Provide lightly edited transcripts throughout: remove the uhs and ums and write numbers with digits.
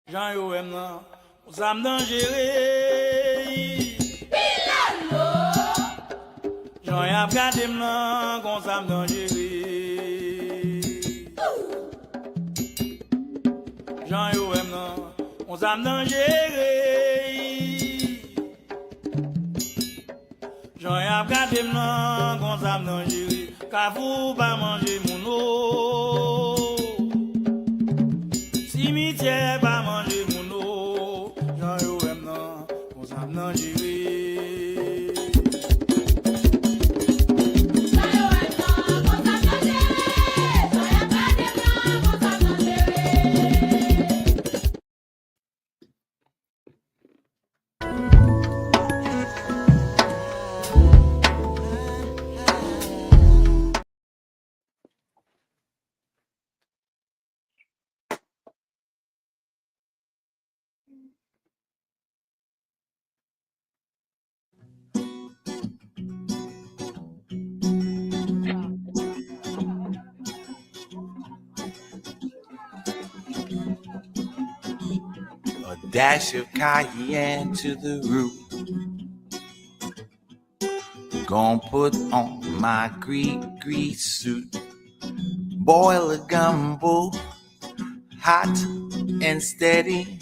Jean yo em nan, zam dangereux. Jean y'a gardé nan, gon zam dangereux. Jean yo em nan, on zam dangereux. Jean y'a gardé nan, gon zam dangereux. Ka vous pas manger mon eau. Cimetière pas manger mon eau. Jean yo em nan, on zam dangereux. Dash of cayenne to the root. Gonna put on my grease suit. Boil a gumbo, hot and steady.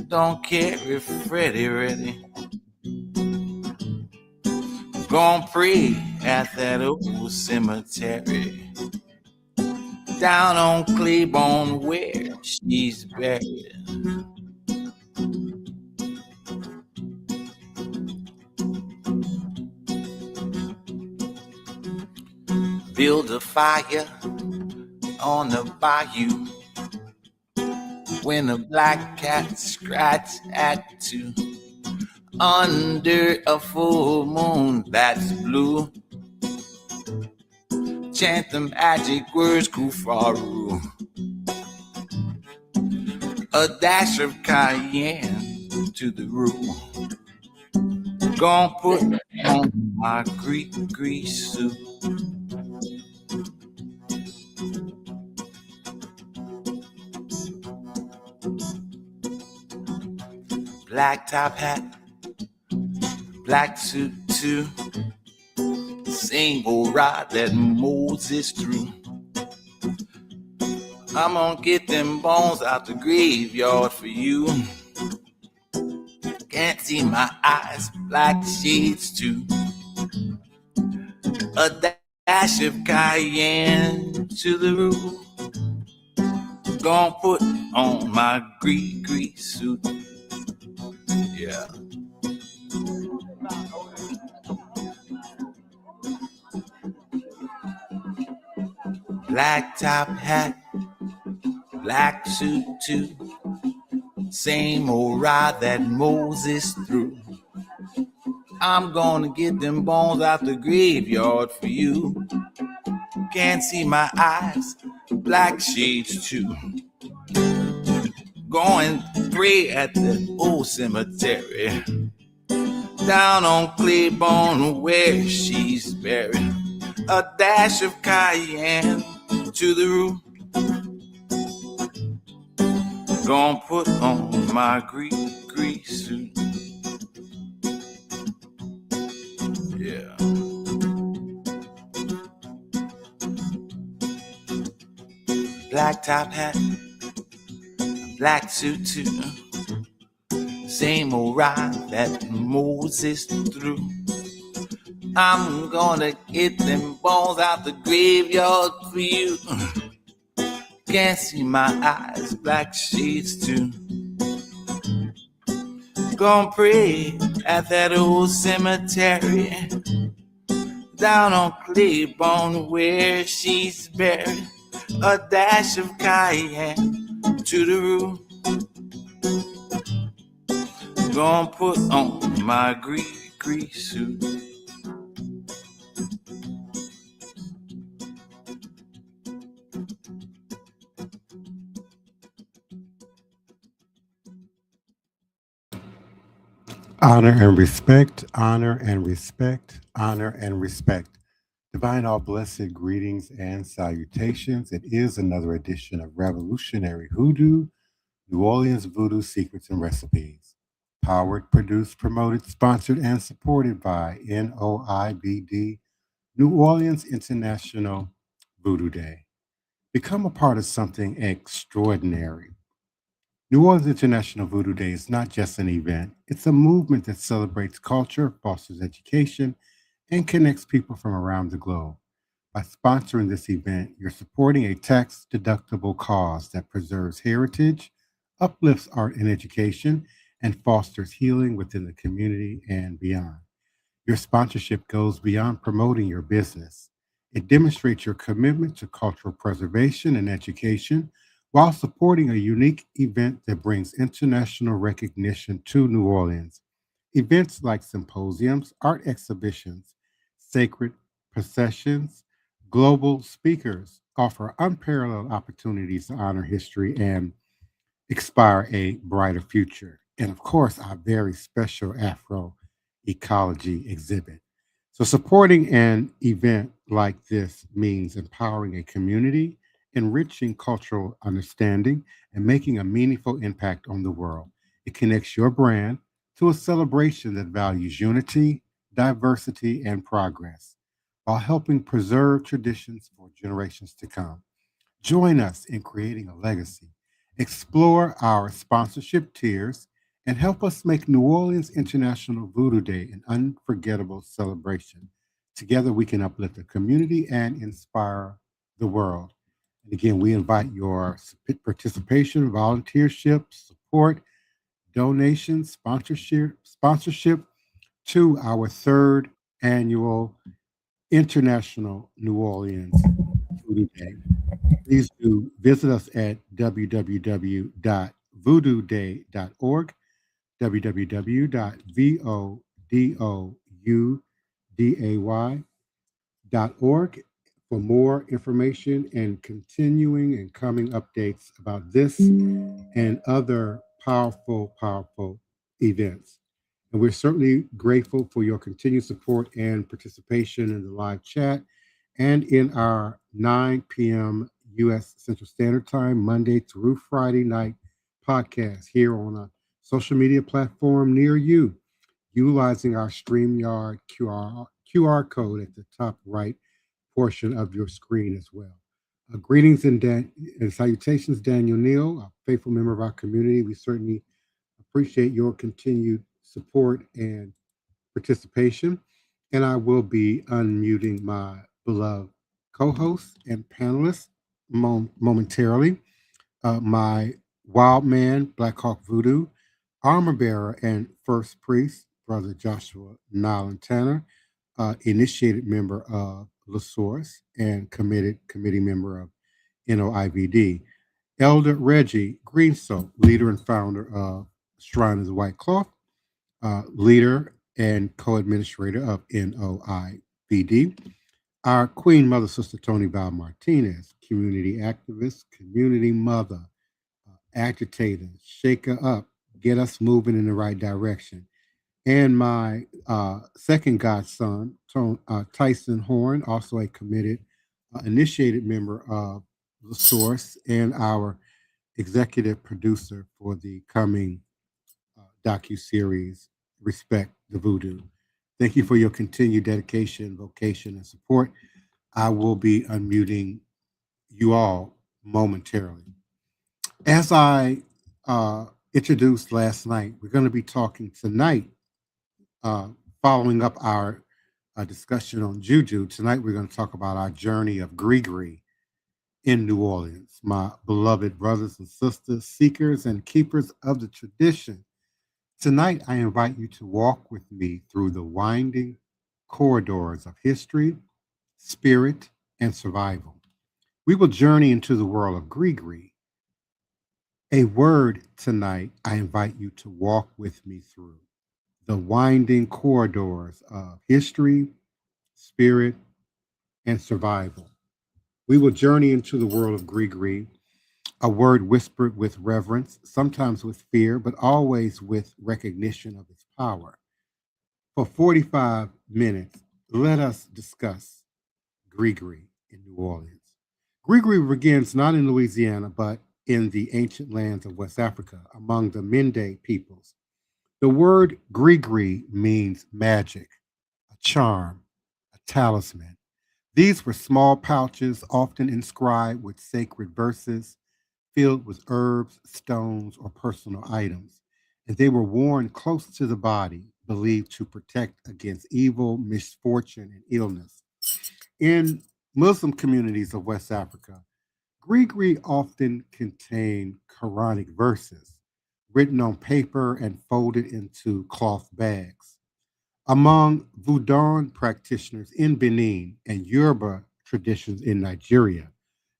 Don't care if Freddie ready. Gonna pray at that old cemetery. Down on Claiborne where she's buried. Build a fire on the bayou when a black cat scratched at 2 under a full moon that's blue. Chant the magic words, Kufaru. A dash of cayenne to the room. Gonna put on my grease suit. Black top hat, black suit too. Same old ride that Moses threw. I'm gonna get them bones out the graveyard for you. Can't see my eyes, black shades too. A dash of cayenne to the roof. Gonna put on my grease suit. Yeah. Black top hat, black suit too. Same old ride that Moses threw. I'm gonna get them bones out the graveyard for you. Can't see my eyes, black shades too. Going pray at the old cemetery. Down on Claiborne where she's buried. A dash of cayenne to the roof. Gonna put on my grease suit. Yeah. Black top hat, black suit too. Same old ride that Moses threw. I'm gonna get them bones out the graveyard for you. Can't see my eyes, black shades too. Gonna pray at that old cemetery. Down on Claiborne where she's buried. A dash of cayenne to the roof. Gonna put on my grease suit. Honor and respect, honor and respect, honor and respect. Divine all blessed greetings and salutations. It is another edition of Revolutionary Hoodoo New Orleans Voodoo Secrets and Recipes. Powered, produced, promoted, sponsored, and supported by NOIVD, New Orleans International Voodoo Day. Become a part of something extraordinary. New Orleans International Voodoo Day is not just an event, it's a movement that celebrates culture, fosters education, and connects people from around the globe. By sponsoring this event, you're supporting a tax deductible cause that preserves heritage, uplifts art and education, and fosters healing within the community and beyond. Your sponsorship goes beyond promoting your business. It demonstrates your commitment to cultural preservation and education while supporting a unique event that brings international recognition to New Orleans. Events like symposiums, art exhibitions, sacred processions, global speakers offer unparalleled opportunities to honor history and inspire a brighter future. And of course, our very special Afro ecology exhibit. So, supporting an event like this means empowering a community, enriching cultural understanding, and making a meaningful impact on the world. It connects your brand to a celebration that values unity, diversity, and progress while helping preserve traditions for generations to come. Join us in creating a legacy. Explore our sponsorship tiers and help us make New Orleans International Voodoo Day an unforgettable celebration. Together, we can uplift the community and inspire the world. And again, we invite your participation, volunteership, support, donations, sponsorship to our third annual International New Orleans Voodoo Day. Please do visit us at www.voodooday.org, www.vodouday.org for more information and continuing and coming updates about this and other powerful events. And we're certainly grateful for your continued support and participation in the live chat and in our 9 p.m. U.S. Central Standard Time, Monday through Friday night podcast here on a social media platform near you, utilizing our StreamYard QR code at the top right portion of your screen as well. Greetings and salutations, Daniel Neal, a faithful member of our community. We certainly appreciate your continued support and participation. And I will be unmuting my beloved co-host and panelist momentarily. My wild man, Black Hawk Voodoo, armor bearer and first priest, Brother Joshua Nylan Tanner, initiated member of La Source and committee member of NOIVD. Elder Reggie Greensoap, leader and founder of Shrine of the White Cloth, leader and co-administrator of NOIVD. Our Queen Mother, Sister Toni Martinez, community activist, community mother, agitator, shaker up, get us moving in the right direction. And my second godson, Tyson Horn, also a committed, initiated member of The Source and our executive producer for the coming docu-series, Respect the Voodoo. Thank you for your continued dedication, vocation, and support. I will be unmuting you all momentarily. As I introduced last night, we're going to be talking tonight, following up our discussion on Juju. Tonight, we're going to talk about our journey of Grigri in New Orleans. My beloved brothers and sisters, seekers and keepers of the tradition. Tonight, I invite you to walk with me through the winding corridors of history, spirit, and survival. We will journey into the world of Grigri. A word tonight I invite you to walk with me through the winding corridors of history, spirit, and survival. We will journey into the world of Grigri, a word whispered with reverence, sometimes with fear, but always with recognition of its power. For 45 minutes, let us discuss Grigri in New Orleans. Grigri begins not in Louisiana, but in the ancient lands of West Africa among the Mende peoples. The word gree means magic, a charm, a talisman. These were small pouches, often inscribed with sacred verses, filled with herbs, stones, or personal items. And they were worn close to the body, believed to protect against evil, misfortune, and illness. In Muslim communities of West Africa, gree often contain Quranic verses written on paper and folded into cloth bags. Among Voodoo practitioners in Benin and Yoruba traditions in Nigeria,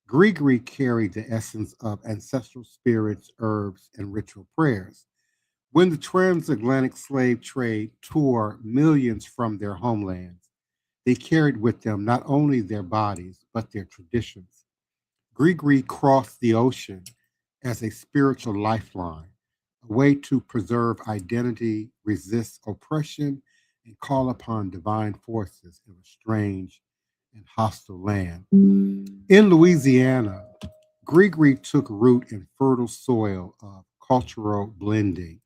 gree carried the essence of ancestral spirits, herbs, and ritual prayers. When the transatlantic slave trade tore millions from their homelands, they carried with them not only their bodies, but their traditions. Gree crossed the ocean as a spiritual lifeline, a way to preserve identity, resist oppression, and call upon divine forces in a strange and hostile land. In Louisiana, gree took root in fertile soil of cultural blending.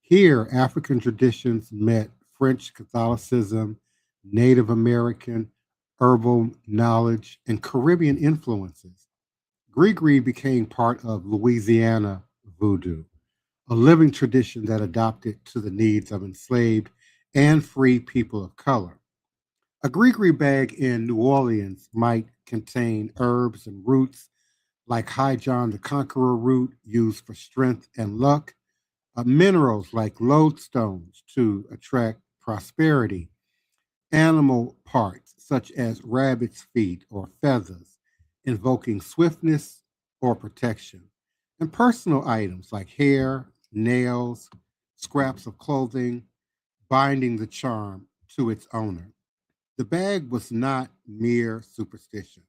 Here, African traditions met French Catholicism, Native American herbal knowledge, and Caribbean influences. Gree became part of Louisiana voodoo, a living tradition that adapted to the needs of enslaved and free people of color. A gree bag in New Orleans might contain herbs and roots like High John the Conqueror root used for strength and luck, minerals like lodestones to attract prosperity, animal parts such as rabbit's feet or feathers, invoking swiftness or protection, and personal items like hair, nails, scraps of clothing, binding the charm to its owner. The bag was not mere superstition.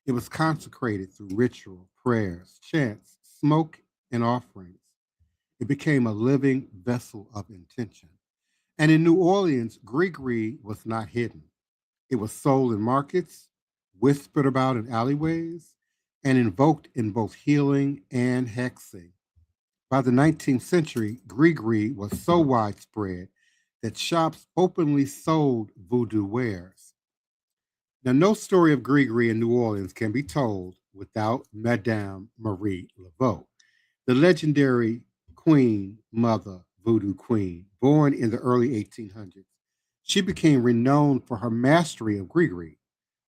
It was consecrated through ritual, prayers, chants, smoke, and offerings. It became a living vessel of intention. And in New Orleans, gree was not hidden. It was sold in markets, whispered about in alleyways, and invoked in both healing and hexing. By the 19th century, gree was so widespread that shops openly sold voodoo wares. Now, no story of gree in New Orleans can be told without Madame Marie Laveau, the legendary queen, mother, voodoo queen, born in the early 1800s. She became renowned for her mastery of gree.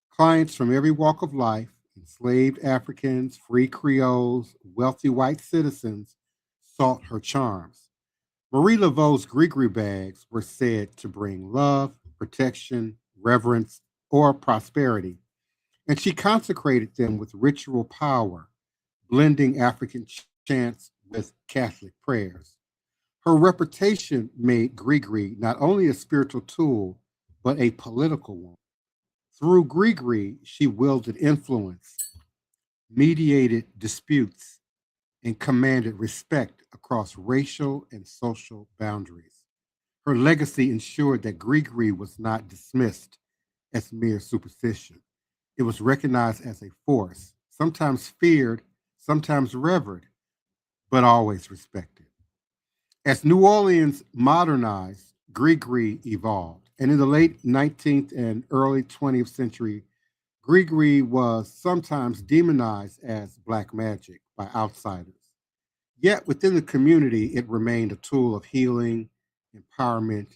Clients from every walk of life, enslaved Africans, free Creoles, wealthy white citizens, sought her charms. Marie Laveau's gree bags were said to bring love, protection, reverence, or prosperity, and she consecrated them with ritual power, blending African chants with Catholic prayers. Her reputation made gree not only a spiritual tool, but a political one. Through gree, she wielded influence, mediated disputes, and commanded respect across racial and social boundaries. Her legacy ensured that gree was not dismissed as mere superstition. It was recognized as a force, sometimes feared, sometimes revered, but always respected. As New Orleans modernized, gree evolved. And in the late 19th and early 20th century, gree was sometimes demonized as black magic by outsiders. Yet within the community, it remained a tool of healing, empowerment,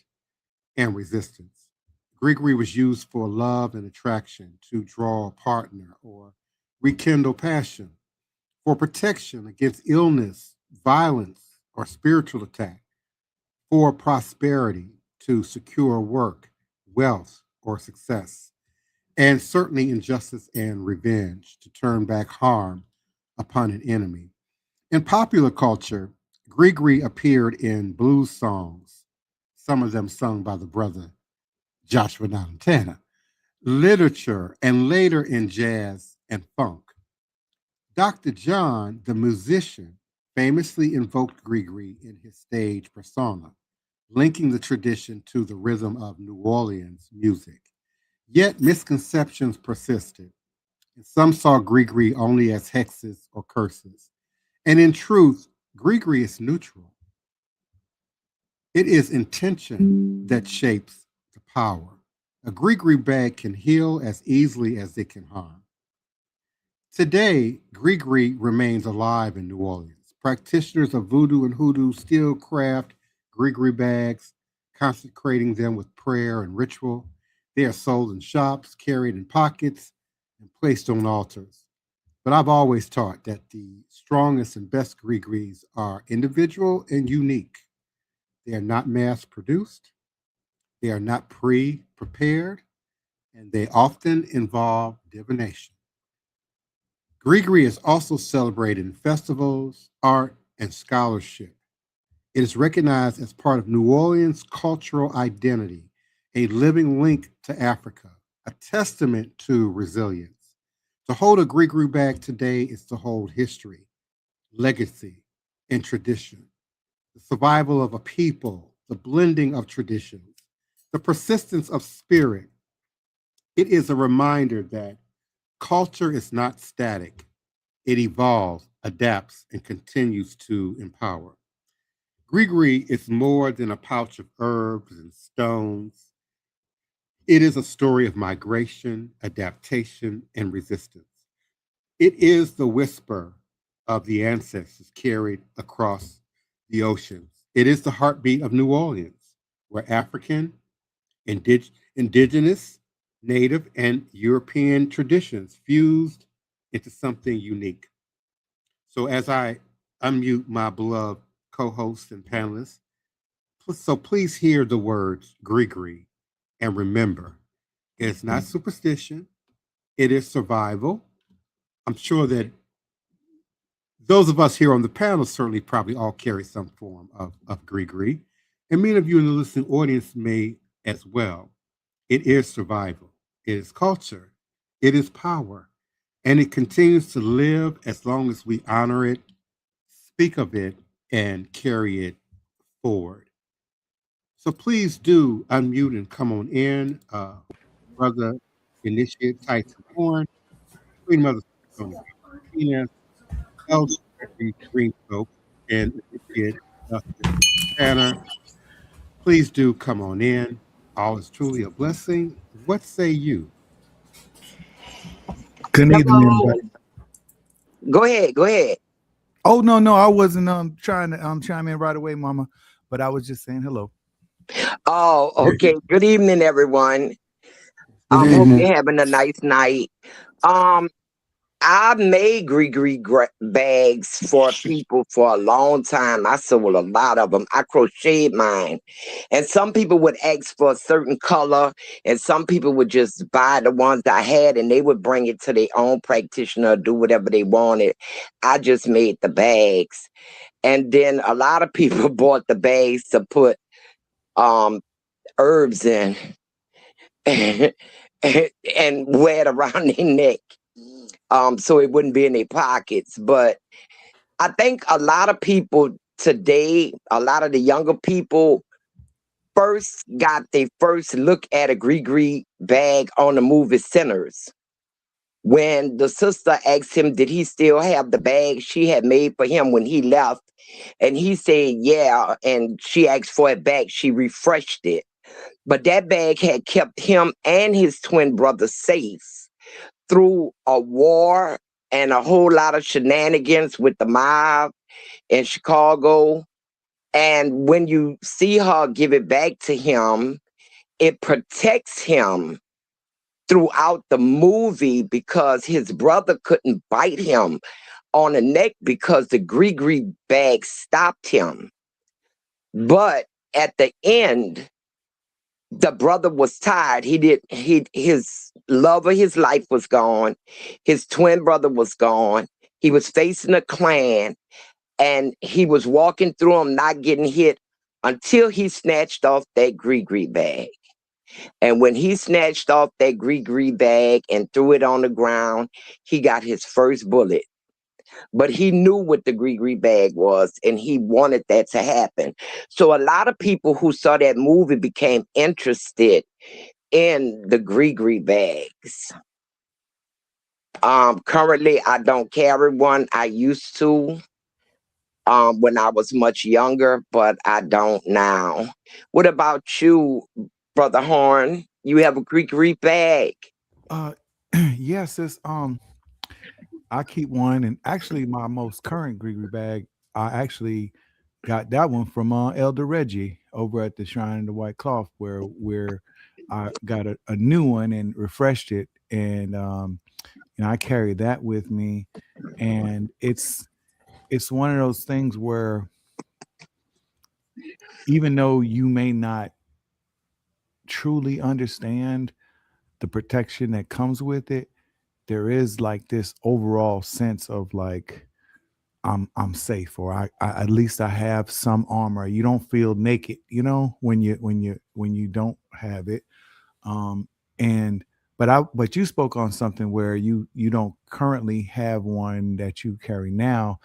and resistance. Gree was used for love and attraction, to draw a partner or rekindle passion, for protection against illness, violence, or spiritual attack, for prosperity, to secure work, wealth, or success, and certainly injustice and revenge, to turn back harm upon an enemy. In popular culture, gree appeared in blues songs, some of them sung by the brother Joshua Nalantana, literature, and later in jazz and funk. Dr. John, the musician, famously invoked gree in his stage persona, linking the tradition to the rhythm of New Orleans music. Yet misconceptions persisted, and some saw gree only as hexes or curses. And in truth, Grigri is neutral. It is intention that shapes the power. A Grigri bag can heal as easily as it can harm. Today, Grigri remains alive in New Orleans. Practitioners of Voodoo and Hoodoo still craft Grigri bags, consecrating them with prayer and ritual. They are sold in shops, carried in pockets, and placed on altars. But I've always taught that the strongest and best Grigris are individual and unique. They are not mass produced, they are not pre-prepared, and they often involve divination. Grigri is also celebrated in festivals, art, and scholarship. It is recognized as part of New Orleans' cultural identity, a living link to Africa, a testament to resilience. To hold a Grigri bag today is to hold history, legacy, and tradition. The survival of a people, the blending of traditions, the persistence of spirit. It is a reminder that culture is not static. It evolves, adapts, and continues to empower. Grigri is more than a pouch of herbs and stones. It is a story of migration, adaptation, and resistance. It is the whisper of the ancestors carried across the oceans. It is the heartbeat of New Orleans, where African, indigenous, Native, and European traditions fused into something unique. So as I unmute my beloved co-hosts and panelists, so please hear the words Grigri and remember, it's not superstition, it is survival. I'm sure that those of us here on the panel certainly probably all carry some form of Grigri, and many of you in the listening audience may as well. It is survival, it is culture, it is power, and it continues to live as long as we honor it, speak of it, and carry it forward. So please do unmute and come on in. Brother Initiate Tyson Horn, Queen Mother Toni Martinez, Elder Reggie Greencoat, and Initiate Justice Tanner. Please do come on in. All is truly a blessing. What say you? Good evening, Hello. everybody. Go ahead. Go ahead. Oh no, I wasn't trying to chime in right away, Mama, but I was just saying hello. Oh, okay. Good evening, everyone. Good Hope evening. you're having a nice night. I made Grigri bags for people for a long time. I sold a lot of them. I crocheted mine. And some people would ask for a certain color, and some people would just buy the ones I had, and they would bring it to their own practitioner, do whatever they wanted. I just made the bags. And then a lot of people bought the bags to put herbs in and wear it around their neck. So it wouldn't be in their pockets. But I think a lot of people today, a lot of the younger people first got their first look at a Grigri bag on the movie Sinners. When the sister asked him, did he still have the bag she had made for him when he left? And he said, yeah. And she asked for it back. She refreshed it. But that bag had kept him and his twin brother safe through a war and a whole lot of shenanigans with the mob in Chicago. And when you see her give it back to him, it protects him throughout the movie because his brother couldn't bite him on the neck because the Grigri bag stopped him. But at the end, the brother was tired. His love of his life was gone. His twin brother was gone. He was facing a clan, and he was walking through them, not getting hit until he snatched off that Grigri bag. And when he snatched off that Grigri bag and threw it on the ground, he got his first bullet. But he knew what the Grigri bag was, and he wanted that to happen. So a lot of people who saw that movie became interested in the Grigri bags. Currently, I don't carry one. I used to. when I was much younger, but I don't now. What about you, Brother Horn? You have a Gregory bag? Yes, it's I keep one, and actually my most current Gregory bag, I actually got that one from Elder Reggie over at the Shrine of the White Cloth, where I got a new one and refreshed it, and I carry that with me, and it's one of those things where even though you may not truly understand the protection that comes with it, there is like this overall sense of like I'm safe, or I at least I have some armor. You don't feel naked, when you don't have it. And but you spoke on something where you don't currently have one that you carry now,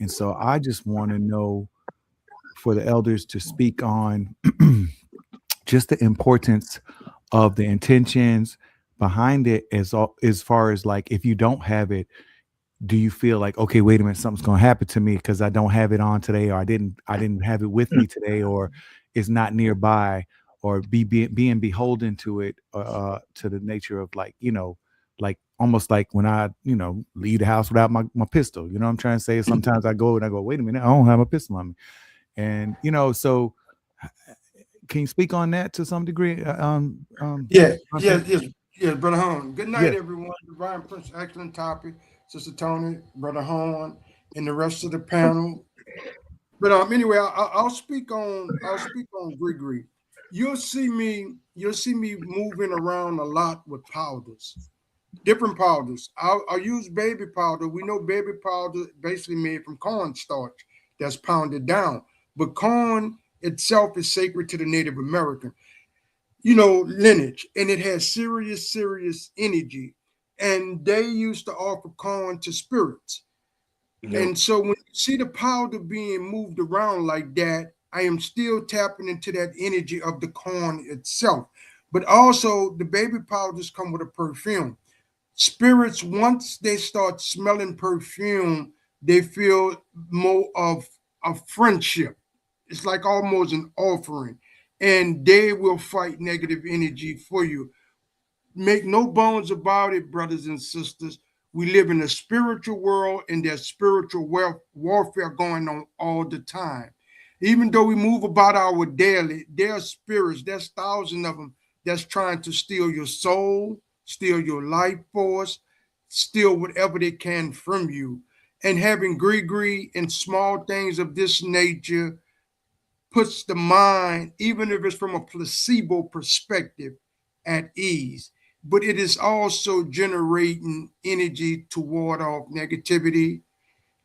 and so I just want to know for the elders to speak on just the importance of the intentions behind it, as far as like if you don't have it, do you feel like, okay, wait a minute, something's going to happen to me because I don't have it on today, or I didn't have it with me today, or it's not nearby, or being beholden to it, to the nature of like, like almost like when I, leave the house without my pistol, what I'm trying to say? Sometimes I go and I go, wait a minute, I don't have a pistol on me. And, so can you speak on that to some degree? Yes, Brother Horn. Good night, Yeah. everyone. Divine Prince, excellent topic. Sister Toni, Brother Horn, and the rest of the panel. But anyway, I'll speak on Gregory. You'll see me moving around a lot with powders, different powders. I'll use baby powder. We know baby powder basically made from cornstarch that's pounded down, but corn itself is sacred to the Native American, lineage, and it has serious energy. And they used to offer corn to spirits. Yeah. And so when you see the powder being moved around like that, I am still tapping into that energy of the corn itself. But also the baby powders come with a perfume. Spirits, once they start smelling perfume, they feel more of a friendship. It's like almost an offering, and they will fight negative energy for you. Make no bones about it, brothers and sisters. We live in a spiritual world, and there's spiritual warfare going on all the time. Even though we move about our daily, there are spirits, there's thousands of them that's trying to steal your soul, steal your life force, steal whatever they can from you. And having greed and small things of this nature puts the mind, even if it's from a placebo perspective, at ease. But it is also generating energy to ward off negativity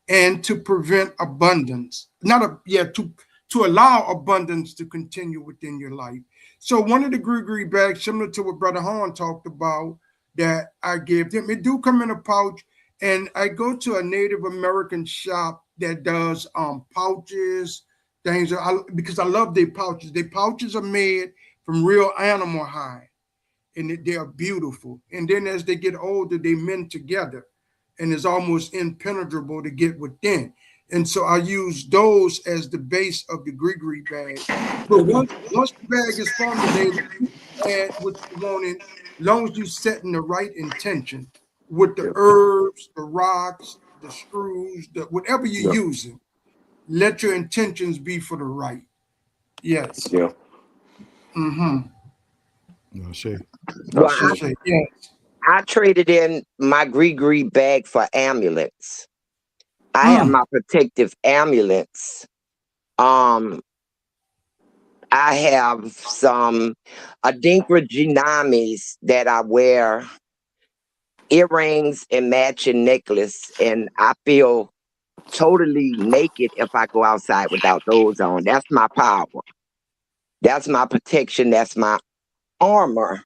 and to prevent abundance, to allow abundance to continue within your life. So one of the gree bags, similar to what Brother Horn talked about, that I gave them, it do come in a pouch, and I go to a Native American shop that does pouches, things, because I love their pouches. Their pouches are made from real animal hide, and they are beautiful. And then as they get older, they mend together, and it's almost impenetrable to get within. And so I use those as the base of the gree bag. But once the bag is formulated, you add what you want in, as long as you set in the right intention with the herbs, the rocks, the screws, whatever you're using. Let your intentions be for the right. Yes. Yeah. Mm-hmm. No shit. Well, Yes. I traded in my gree bag for amulets. I have my protective amulets. I have some Adinkra Jinamis that I wear, earrings and matching necklace, and I feel totally naked if I go outside without those on. That's my power. That's my protection. That's my armor.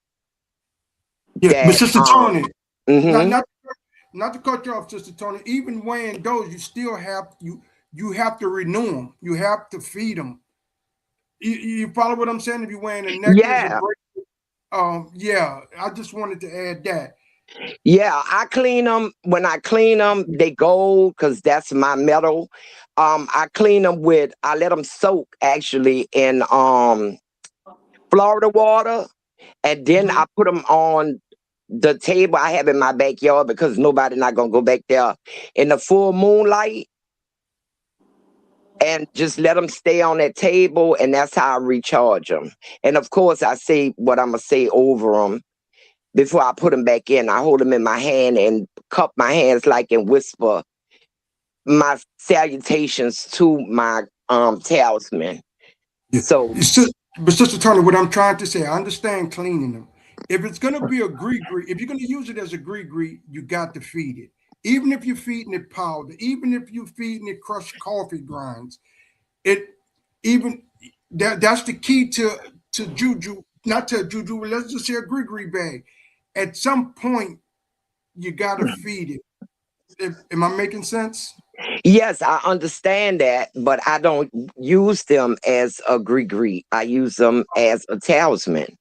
Yeah, but Sister Toni, mm-hmm. not to cut you off, Sister Toni. Even wearing those, you still have you have to renew them. You have to feed them. You follow what I'm saying? If you're wearing a necklace, Yeah. I just wanted to add that. Yeah, I clean them. When I clean them, they gold because that's my metal. I clean them with, I let them soak actually in Florida water, and then I put them on the table I have in my backyard because nobody not gonna go back there in the full moonlight, and just let them stay on that table, and that's how I recharge them. And of course, I say what I'm gonna say over them before I put them back in. I hold them in my hand and cup my hands like and whisper my salutations to my talisman. Yeah. So But Sister Toni, what I'm trying to say, I understand cleaning them. If it's gonna be a gree-gree, if you're gonna use it as a gree-gree, you got to feed it. Even if you're feeding it powder, even if you're feeding it crushed coffee grinds, it even that's the key to juju, not to juju, but let's just say a gree-gree bag. At some point, you gotta feed it. Am I making sense? yes, I understand that, but I don't use them as a gree. I use them as a talisman.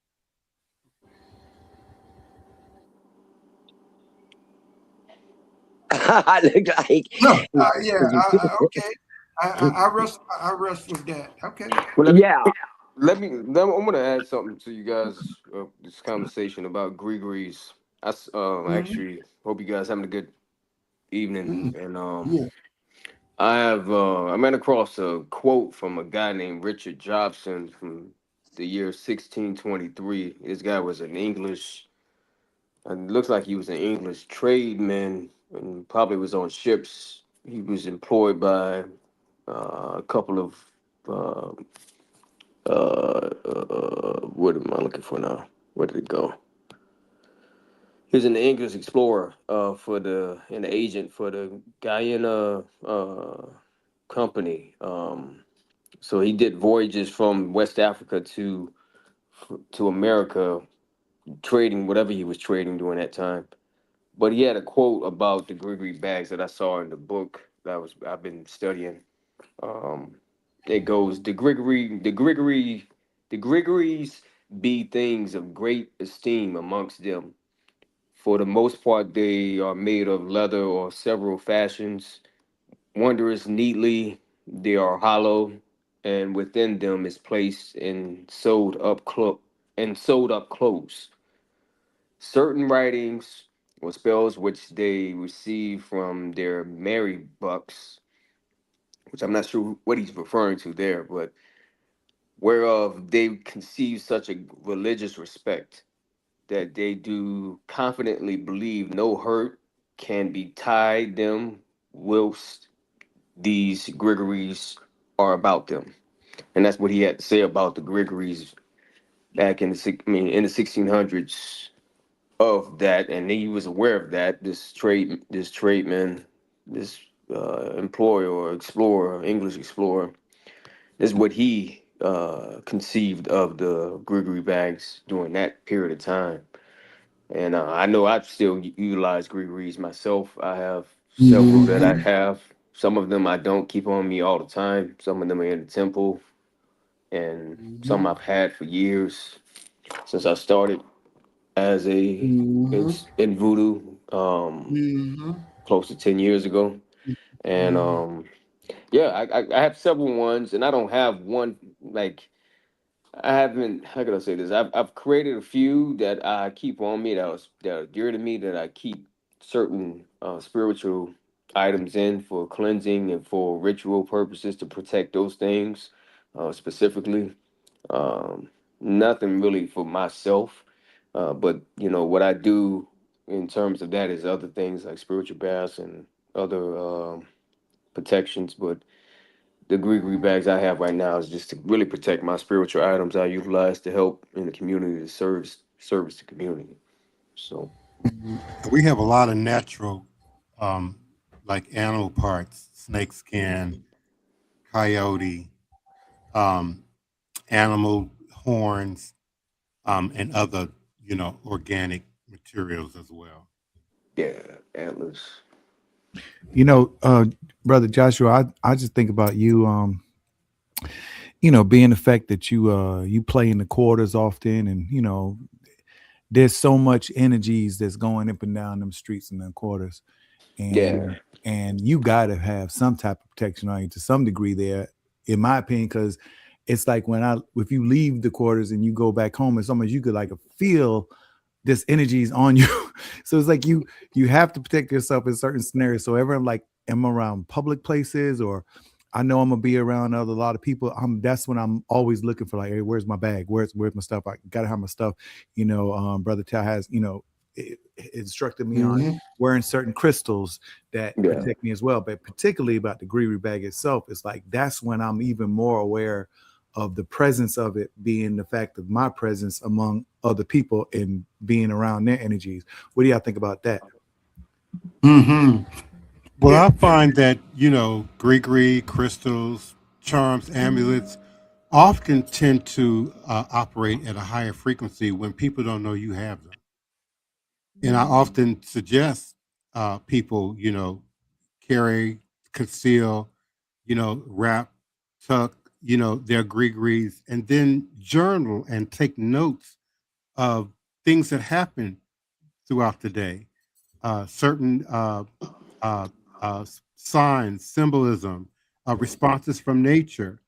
I look like No, okay. I rest with that. Okay. Well, yeah. I'm gonna add something to you guys. This conversation about Gregory's. Actually hope you guys having a good evening. And Yeah. I ran across a quote from a guy named Richard Jobson from the year 1623. This guy was an English, and it looks like he was an English tradesman, and probably was on ships. He was employed by a couple of what am I looking for now? Where did it go? He was an English explorer an agent for the Guyana company. So he did voyages from West Africa to America, trading whatever he was trading during that time. But he had a quote about the Gregory bags that I saw in the book that I've been studying. Um, it goes, the Gregories be things of great esteem amongst them. For the most part, they are made of leather or several fashions, wondrous neatly. They are hollow, and within them is placed and sewed up close. Certain writings or spells which they receive from their merry bucks, which I'm not sure what he's referring to there, but whereof they conceive such a religious respect that they do confidently believe no hurt can betide them whilst these Gregories are about them. And that's what he had to say about the Gregories back in in the 1600s of that, and he was aware of that. This tradesman, this employer or explorer, English explorer, is what he conceived of the Gregory bags during that period of time. And I know I still utilize Gregory's myself. I have several that I have. Some of them I don't keep on me all the time. Some of them are in the temple, and some I've had for years since I started as in voodoo, close to 10 years ago. And yeah, I have several ones, and I don't have one like I haven't. How could I say this? I've created a few that I keep on me that are dear to me, that I keep certain spiritual items in for cleansing and for ritual purposes to protect those things specifically. Um, Nothing really for myself, but you know what I do in terms of that is other things like spiritual baths and other protections. But the Gregory bags I have right now is just to really protect my spiritual items I utilize to help in the community, to service the community. So We have a lot of natural, like animal parts, snake skin, coyote, um, animal horns, and other, organic materials as well. yeah, antlers. You know, brother Joshua, I just think about you, being the fact that you play in the quarters often, and there's so much energies that's going up and down them streets and them quarters, and you got to have some type of protection on you to some degree there, in my opinion, because it's like if you leave the quarters and you go back home, it's almost you could like feel this energy is on you. So it's like you have to protect yourself in certain scenarios. So ever like am around public places, or I know I'm gonna be around a lot of people, that's when I'm always looking for like, hey, where's my bag? Where's my stuff? I gotta have my stuff. You know, Brother Tal has, you know, it instructed me on wearing certain crystals that protect me as well. But particularly about the gree bag itself, it's like that's when I'm even more aware of the presence of it, being the fact of my presence among other people and being around their energies. What do y'all think about that? Well, I find that, you know, gree, crystals, charms, amulets often tend to operate at a higher frequency when people don't know you have them. And I often suggest people, you know, carry, conceal, you know, wrap, tuck, you know, their grees, and then journal and take notes of things that happen throughout the day, certain signs, symbolism, responses from nature.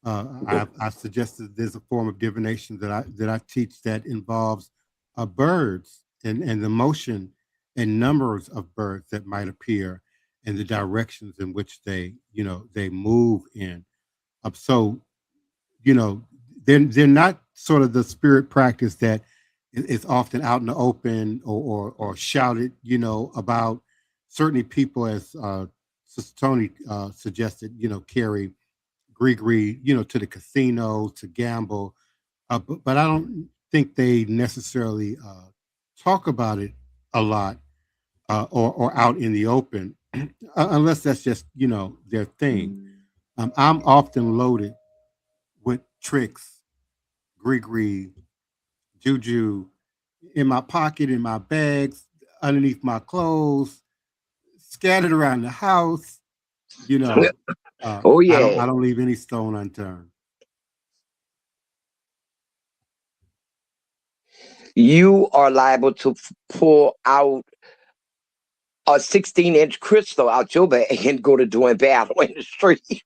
I suggested there's a form of divination that I teach that involves birds and the motion and numbers of birds that might appear and the directions in which they move in. So, you know, they're not sort of the spirit practice that is often out in the open or shouted, you know, about. Certainly people, as Sister Toni suggested, you know, carry gree, you know, to the casino to gamble, but I don't think they necessarily talk about it a lot or out in the open, unless that's just, you know, their thing. I'm often loaded with tricks, gree, juju in my pocket, in my bags, underneath my clothes, scattered around the house. You know, Oh I yeah. don't leave any stone unturned. You are liable to pull out a 16-inch crystal out your bag and go to doing battle in the street.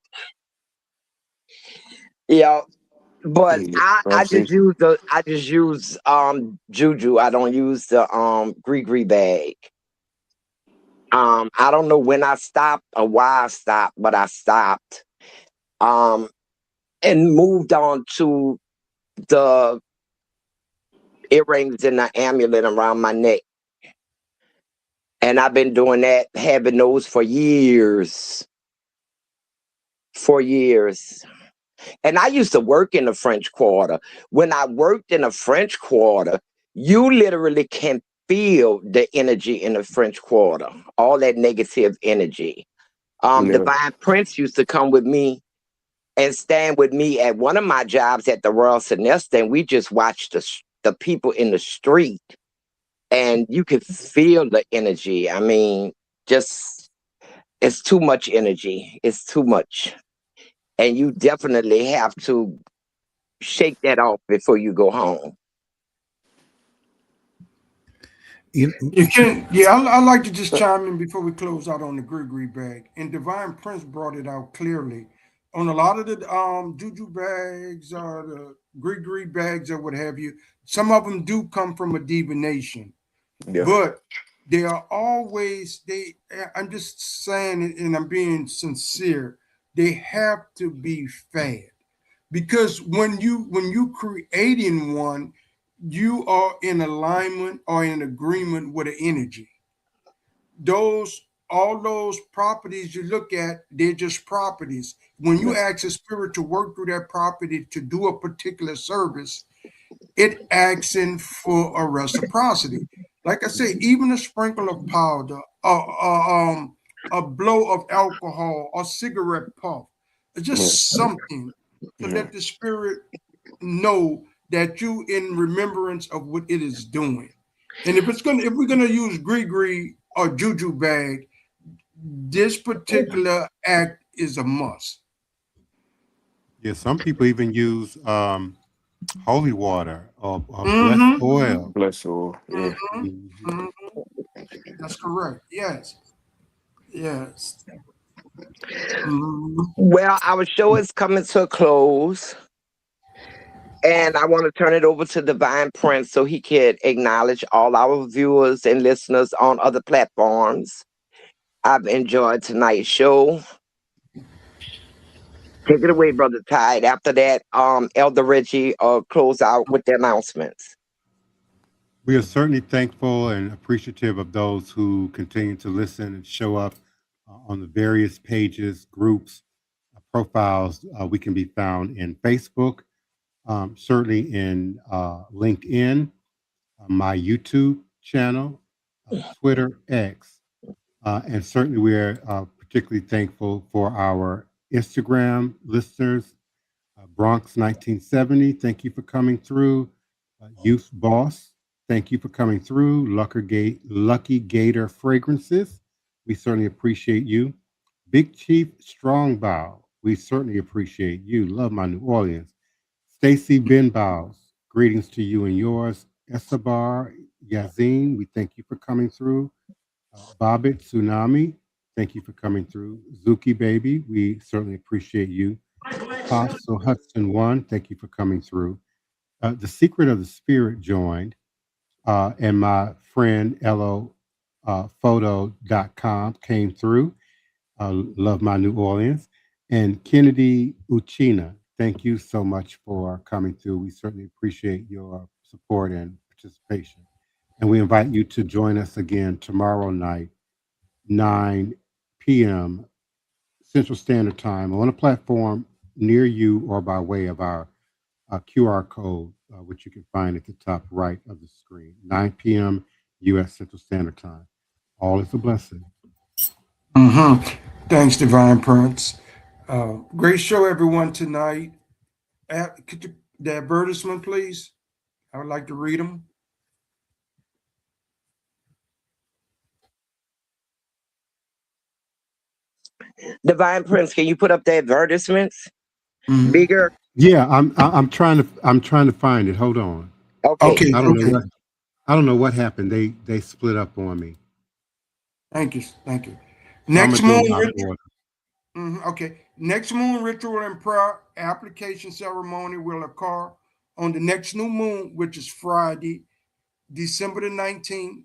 Yeah. But I just use juju. I don't use the gree bag. I don't know when I stopped or why I stopped, but I stopped. And moved on to the earrings and the amulet around my neck. And I've been doing that, having those for years. For years. And I used to work in the French Quarter. When I worked in the French Quarter, you literally can feel the energy in the French Quarter, all that negative energy. Divine Prince used to come with me and stand with me at one of my jobs at the Royal Sinesta, and we just watched the people in the street, and you could feel the energy. I mean, just, it's too much energy. It's too much. And you definitely have to shake that off before you go home. You can, yeah. I like to just chime in before we close out on the gree bag. And Divine Prince brought it out clearly on a lot of the juju bags or the gree bags or what have you. Some of them do come from a divination, but they are always I'm just saying it, and I'm being sincere. They have to be fed, because when you creating one, you are in alignment or in agreement with the energy. All those properties you look at, they're just properties. When you ask a spirit to work through that property to do a particular service, it asking for a reciprocity. Like I say, even a sprinkle of powder, a blow of alcohol, or cigarette puff, just something to let the spirit know that you in remembrance of what it is doing. And if we're gonna use gree or juju bag, this particular act is a must. Yeah, some people even use holy water or Mhm. blessed oil. Bless all. Yeah. Mhm. Mhm. That's correct. Yes. Yes. Mhm. Well, our show is coming to a close. And I want to turn it over to Divine Prince so he can acknowledge all our viewers and listeners on other platforms. I've enjoyed tonight's show. Take it away, Brother Tide. After that, Elder Reggie close out with the announcements. We are certainly thankful and appreciative of those who continue to listen and show up on the various pages, groups, profiles. We can be found in Facebook, certainly in LinkedIn, my YouTube channel, Twitter, X, and certainly we are particularly thankful for our Instagram listeners. Bronx 1970, thank you for coming through. Youth Boss, thank you for coming through. Lucky Gator Fragrances, we certainly appreciate you. Big Chief Strongbow, we certainly appreciate you. Love my New Orleans. Stacy Benbows, greetings to you and yours. Esabar Yazin, we thank you for coming through. Bobbitt Tsunami, thank you for coming through. Zuki Baby, we certainly appreciate you. Apostle Hudson One, thank you for coming through. The Secret of the Spirit joined, and my friend Elo Photo.com came through. Love my New Orleans. And Kennedy Uchina, thank you so much for coming through. We certainly appreciate your support and participation. And we invite you to join us again tomorrow night, 9 p.m. Central Standard Time on a platform near you or by way of our QR code, which you can find at the top right of the screen, 9 p.m. U.S. Central Standard Time. All is a blessing. Mhm. Thanks, Divine Prince. Great show, everyone, tonight. Could you, the advertisement, please? I would like to read them. Divine Prince, can you put up the advertisements? Mhm. Bigger? Yeah, I'm trying to find it. Hold on. Okay. Okay, I okay. don't know what happened. They split up on me. Thank you. Thank you. So I'm Next gonna do moon them out of ritual. order. Okay. Next moon ritual and prayer application ceremony will occur on the next new moon, which is Friday, December the 19th,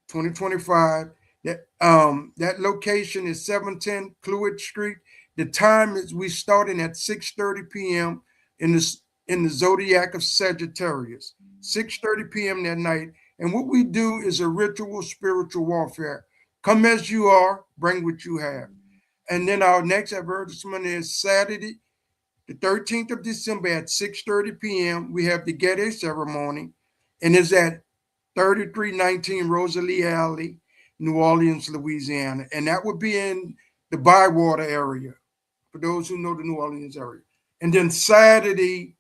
2025. That location is 710 Cluid Street. The time is we starting at 6:30 p.m. in the zodiac of Sagittarius. 6:30 p.m. that night. And what we do is a ritual spiritual warfare. Come as you are, bring what you have. And then our next advertisement is Saturday, the 13th of December at 6:30 p.m. We have the Gede ceremony, and it's at 3319 Rosalie Alley, New Orleans, Louisiana. And that would be in the Bywater area, for those who know the New Orleans area. And then Saturday,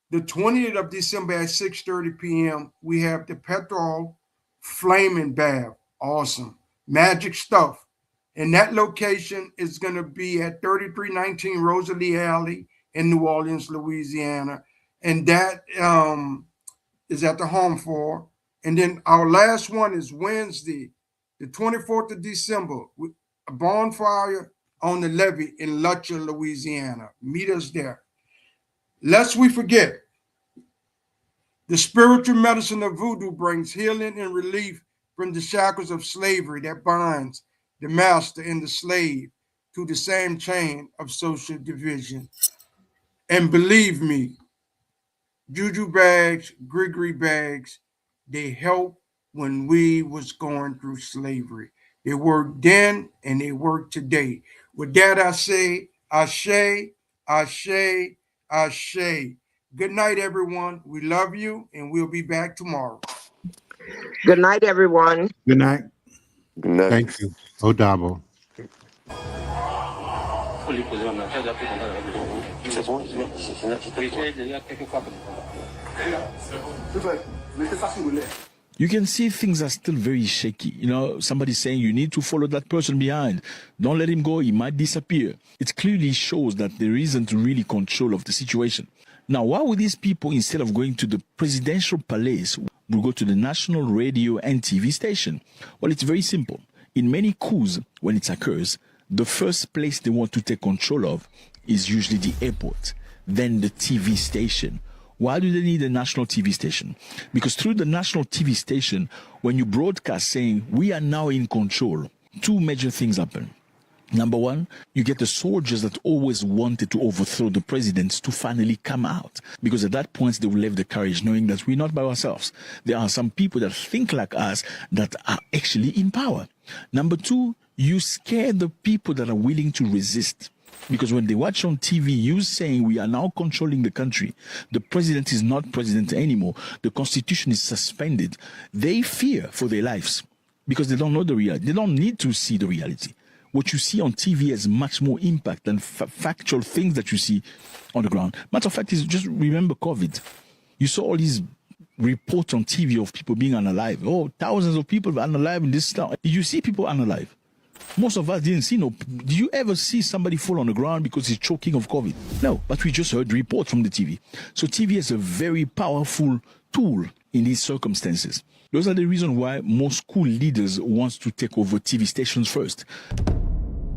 the 20th of December at 6:30 p.m., we have the Petrol Flaming Bath. Awesome. Magic stuff. And that location is going to be at 3319 Rosalie Alley in New Orleans, Louisiana. And that is at the Home for. And then our last one is Wednesday, the 24th of December, a bonfire on the levee in Lutcher, Louisiana. Meet us there. Lest we forget, the spiritual medicine of voodoo brings healing and relief from the shackles of slavery that binds the master and the slave to the same chain of social division. And believe me, juju bags, grigri bags, they help when we was going through slavery. They worked then and they work today. With that, I say, ashe, ashe, ashe. Good night, everyone. We love you, and we'll be back tomorrow. Good night, everyone. Good night. Good night. Thank you. Odabo. You can see things are still very shaky. You know, somebody's saying you need to follow that person behind. Don't let him go. He might disappear. It clearly shows that there isn't really control of the situation. Now, why would these people, instead of going to the presidential palace, will go to the national radio and TV station? Well, it's very simple. In many coups, when it occurs, the first place they want to take control of is usually the airport, then the TV station. Why do they need a national TV station? Because through the national TV station, when you broadcast saying, we are now in control, two major things happen. Number one, you get the soldiers that always wanted to overthrow the presidents to finally come out. Because at that point, they will have the courage knowing that we're not by ourselves. There are some people that think like us that are actually in power. Number two, you scare the people that are willing to resist. Because when they watch on TV, you saying we are now controlling the country, the president is not president anymore, the constitution is suspended, they fear for their lives because they don't know the reality. They don't need to see the reality. What you see on TV has much more impact than factual things that you see on the ground. Matter of fact, is just remember COVID. You saw all these reports on TV of people being unalive. Oh, thousands of people unalive in this town. You see people unalive. Most of us didn't see no. Did you ever see somebody fall on the ground because he's choking of COVID? No, but we just heard reports from the TV. So TV is a very powerful tool in these circumstances. Those are the reasons why most school leaders want to take over TV stations first.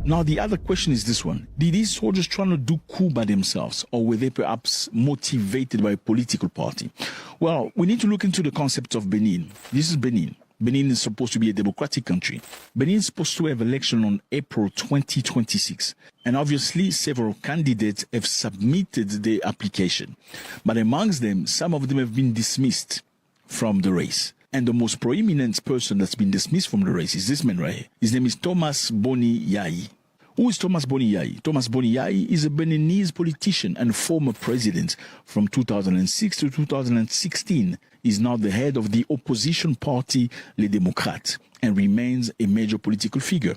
Now, the other question is this one. Did these soldiers trying to do coup by themselves, or were they perhaps motivated by a political party? Well, we need to look into the concept of Benin. This is Benin. Benin is supposed to be a democratic country. Benin is supposed to have election on April 2026. And obviously, several candidates have submitted their application. But amongst them, some of them have been dismissed from the race. And the most prominent person that's been dismissed from the race is this man right here. His name is Thomas Boni Yayi. Who is Thomas Boni Yayi? Thomas Boni Yayi is a Beninese politician and former president from 2006 to 2016. He's now the head of the opposition party, Les Démocrates, and remains a major political figure.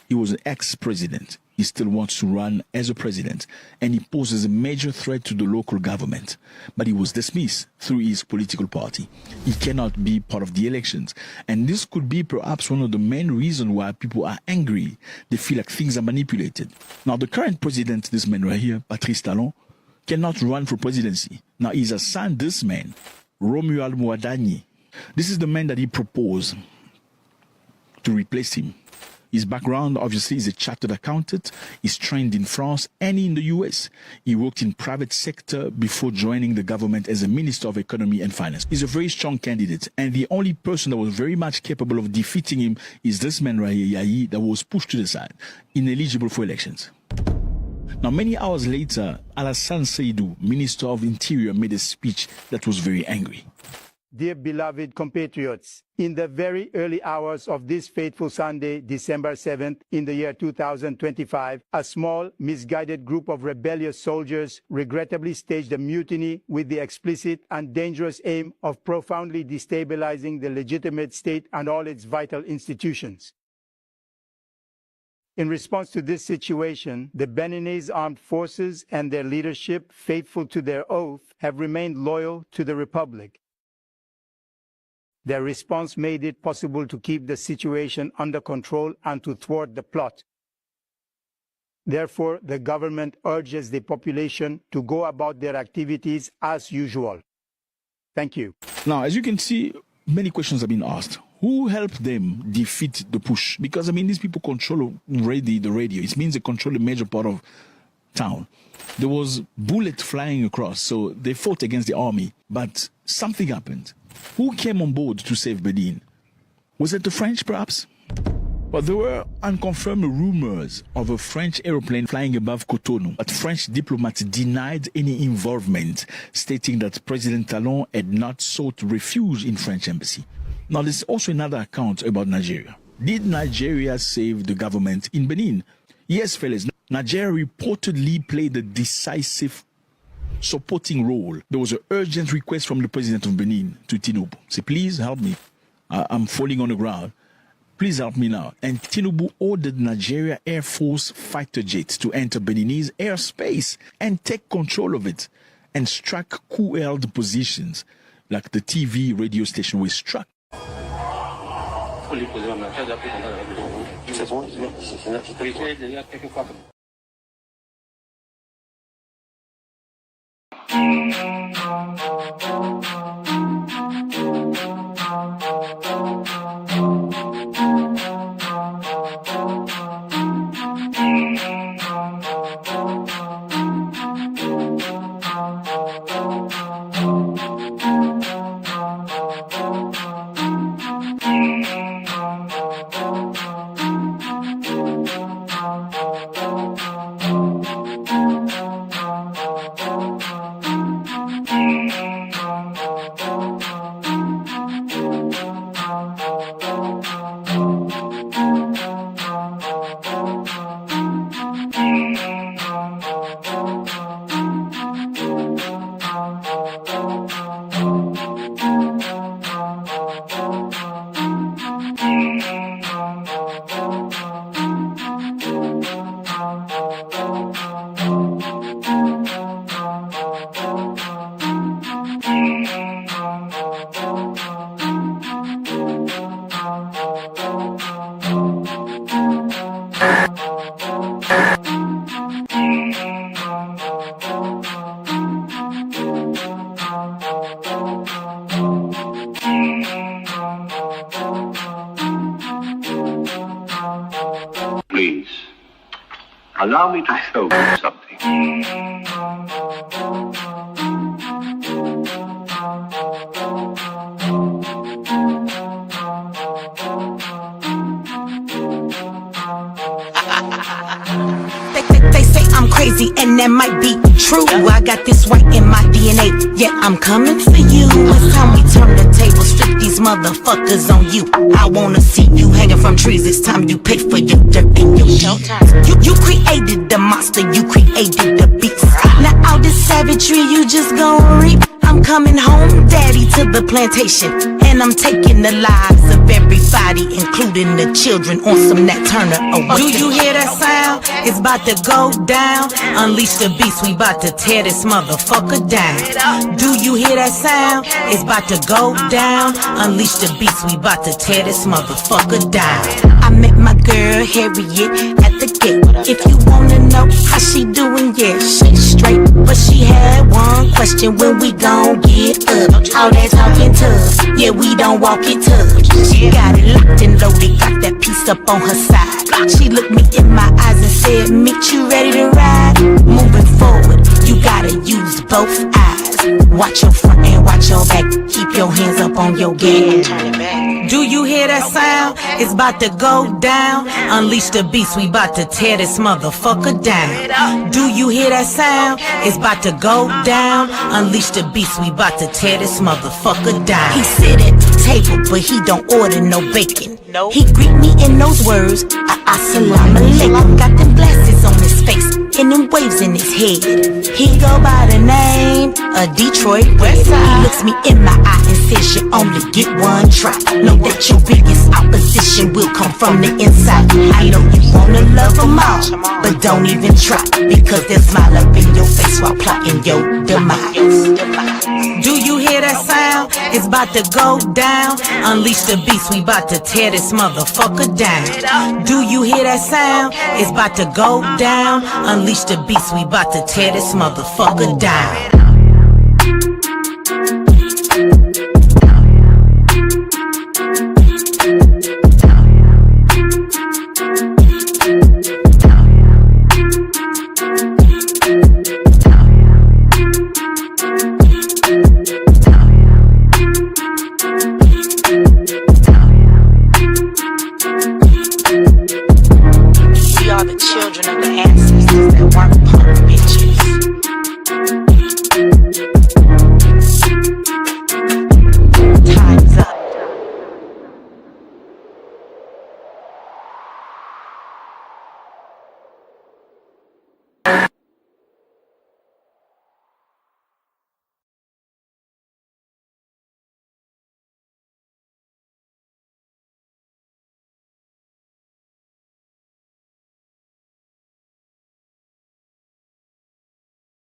He was an ex-president. He still wants to run as a president, and he poses a major threat to the local government. But he was dismissed through his political party. He cannot be part of the elections. And this could be perhaps one of the main reasons why people are angry. They feel like things are manipulated. Now, the current president, this man right here, Patrice Talon, cannot run for presidency. Now, he's assigned this man, Romuald Mouadani. This is the man that he proposed to replace him. His background, obviously, is a chartered accountant. He's trained in France and in the US. He worked in private sector before joining the government as a Minister of Economy and Finance. He's a very strong candidate. And the only person that was very much capable of defeating him is this man right here, Yayi, that was pushed to the side, ineligible for elections. Now, many hours later, Alassane Seydou, Minister of Interior, made a speech that was very angry. Dear beloved compatriots, in the very early hours of this fateful Sunday, December 7th, in the year 2025, a small, misguided group of rebellious soldiers regrettably staged a mutiny with the explicit and dangerous aim of profoundly destabilizing the legitimate state and all its vital institutions. In response to this situation, the Beninese armed forces and their leadership, faithful to their oath, have remained loyal to the Republic. Their response made it possible to keep the situation under control and to thwart the plot. Therefore, the government urges the population to go about their activities as usual. Thank you. Now, as you can see, many questions have been asked. Who helped them defeat the push? Because, I mean, these people control already the radio. It means they control a major part of town. There was bullets flying across, so they fought against the army. But something happened. Who came on board to save Benin? Was it the French, perhaps? But there were unconfirmed rumors of a French aeroplane flying above Cotonou. But French diplomats denied any involvement, stating that President Talon had not sought refuge in French embassy. Now, there's also another account about Nigeria. Did Nigeria save the government in Benin? Yes, fellas. Nigeria reportedly played a decisive supporting role. There was an urgent request from the president of Benin to Tinubu. Say, please help me. I'm falling on the ground. Please help me now. And Tinubu ordered Nigeria Air Force fighter jets to enter Beninese airspace and take control of it and strike coup-held positions like the TV radio station was struck. Please, allow me to show you something. They say I'm crazy and that might be true. I got this right in my DNA, yeah, I'm coming for you. It's time we turn the tables, flip these motherfuckers on you. I wanna see you hanging from trees, it's time you pay for your dirt and your showtime. You created the monster, you created the beast. Now all this savagery you just gon' reap. I'm coming home, daddy, to the plantation, and I'm taking the lives of everybody, including the children, on some Nat Turner. Oh, do you hear that sound? It's about to go down. Unleash the beast, we about to tear this motherfucker down. Do you hear that sound? It's about to go down. Unleash the beast, we about to tear this motherfucker down. I met my girl Harriet at the gate. If you wanna know how she doing, yeah, she straight. But she had one question: when we gon' get up? All that talking tough, yeah, we don't walk it tough. She got it locked and loaded, got that piece up on her side. She looked me in my eyes and said, "Meet you ready to ride?" Moving forward, you gotta use both eyes. Watch your front and watch your back. Keep your hands up on your gas. Do you hear that sound? It's about to go down. Unleash the beast, we about to tear this motherfucker down. Do you hear that sound? It's about to go down. Unleash the beast, we about to tear this motherfucker down. He sit at the table, but he don't order no bacon. He greet me in those words, assalamu alaikum. Got them glasses on his face and them waves in his head. He go by the name of Detroit Red. He looks me in my eye and says, "You only get one try. Know that your biggest opposition will come from the inside." I know you wanna love them all, but don't even try, because they'll smile up in your face while plotting your demise. Do you hear that sound? It's about to go down. Unleash the beast, we about to tear this motherfucker down. Do you hear that sound? It's about to go down. Unleash the beast, we about to tear this motherfucker down.